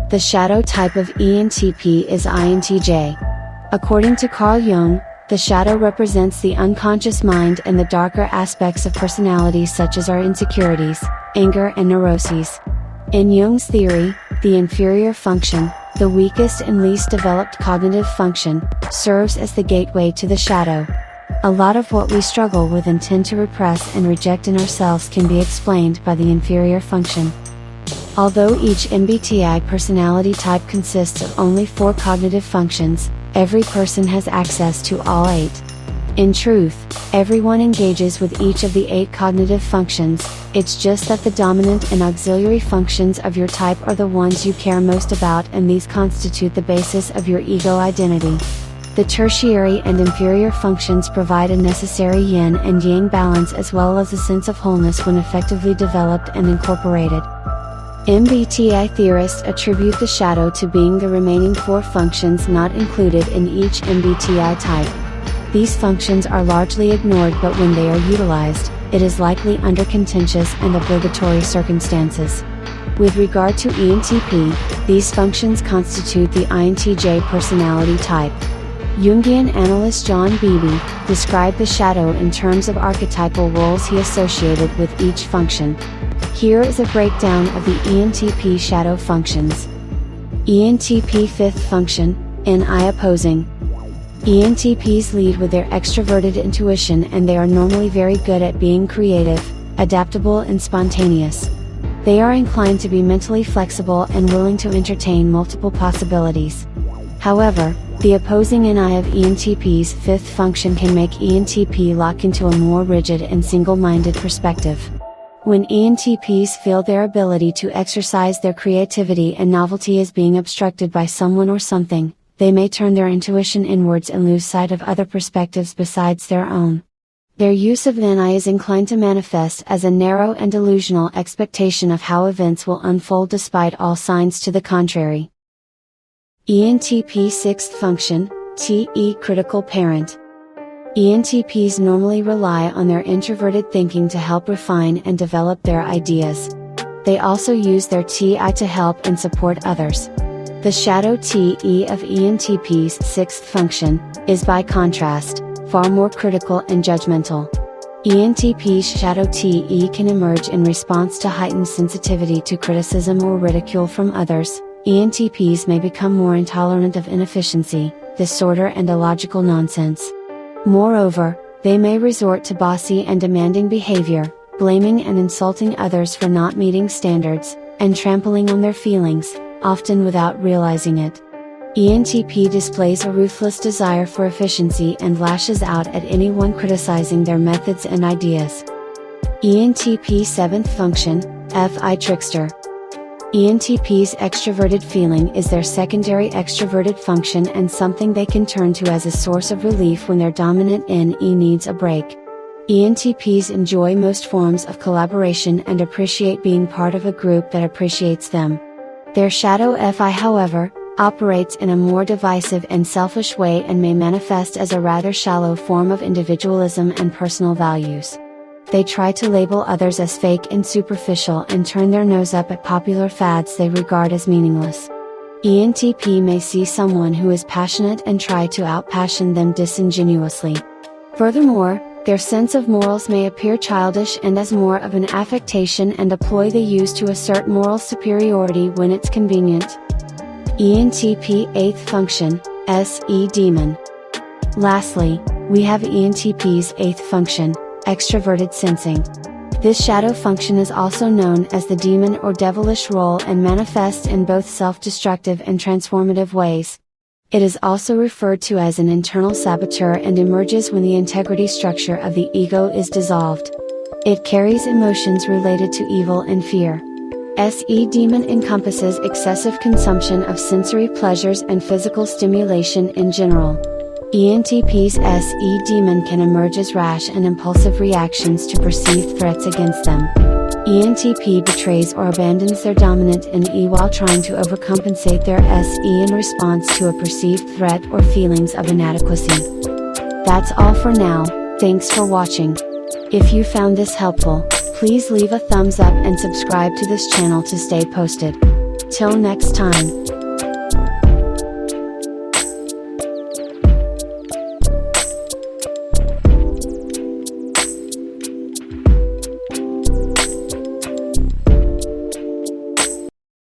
The shadow type of ENTP is INTJ. According to Carl Jung, the shadow represents the unconscious mind and the darker aspects of personality such as our insecurities, anger and neuroses. In Jung's theory, the inferior function, the weakest and least developed cognitive function, serves as the gateway to the shadow. A lot of what we struggle with and tend to repress and reject in ourselves can be explained by the inferior function. Although each MBTI personality type consists of only 4 cognitive functions, every person has access to all 8. In truth, everyone engages with each of the 8 cognitive functions, it's just that the dominant and auxiliary functions of your type are the ones you care most about, and these constitute the basis of your ego identity. The tertiary and inferior functions provide a necessary yin and yang balance as well as a sense of wholeness when effectively developed and incorporated. MBTI theorists attribute the shadow to being the remaining 4 functions not included in each MBTI type. These functions are largely ignored, but when they are utilized, it is likely under contentious and obligatory circumstances. With regard to ENTP, these functions constitute the INTJ personality type. Jungian analyst John Beebe described the shadow in terms of archetypal roles he associated with each function. Here is a breakdown of the ENTP shadow functions. ENTP 5th function, NI opposing. ENTPs lead with their extroverted intuition, and they are normally very good at being creative, adaptable and spontaneous. They are inclined to be mentally flexible and willing to entertain multiple possibilities. However, the opposing NI of ENTP's 5th function can make ENTP lock into a more rigid and single-minded perspective. When ENTPs feel their ability to exercise their creativity and novelty is being obstructed by someone or something, they may turn their intuition inwards and lose sight of other perspectives besides their own. Their use of NI is inclined to manifest as a narrow and delusional expectation of how events will unfold despite all signs to the contrary. ENTP 6th function, TE critical parent. ENTPs normally rely on their introverted thinking to help refine and develop their ideas. They also use their TI to help and support others. The shadow TE of ENTP's 6th function is, by contrast, far more critical and judgmental. ENTP's shadow TE can emerge in response to heightened sensitivity to criticism or ridicule from others. ENTPs may become more intolerant of inefficiency, disorder and illogical nonsense. Moreover, they may resort to bossy and demanding behavior, blaming and insulting others for not meeting standards, and trampling on their feelings, often without realizing it. ENTP displays a ruthless desire for efficiency and lashes out at anyone criticizing their methods and ideas. ENTP 7th function, FI Trickster. ENTP's extroverted feeling is their secondary extroverted function and something they can turn to as a source of relief when their dominant NE needs a break. ENTPs enjoy most forms of collaboration and appreciate being part of a group that appreciates them. Their shadow FI, however, operates in a more divisive and selfish way and may manifest as a rather shallow form of individualism and personal values. They try to label others as fake and superficial and turn their nose up at popular fads they regard as meaningless. ENTP may see someone who is passionate and try to outpassion them disingenuously. Furthermore, their sense of morals may appear childish and as more of an affectation and a ploy they use to assert moral superiority when it's convenient. ENTP 8th function, SE demon. Lastly, we have ENTP's 8th function, extroverted sensing. This shadow function is also known as the demon or devilish role and manifests in both self-destructive and transformative ways. It is also referred to as an internal saboteur and emerges when the integrity structure of the ego is dissolved. It carries emotions related to evil and fear. SE demon encompasses excessive consumption of sensory pleasures and physical stimulation in general. ENTP's SE demon can emerge as rash and impulsive reactions to perceived threats against them. ENTP betrays or abandons their dominant NE while trying to overcompensate their SE in response to a perceived threat or feelings of inadequacy. That's all for now, thanks for watching. If you found this helpful, please leave a thumbs up and subscribe to this channel to stay posted. Till next time.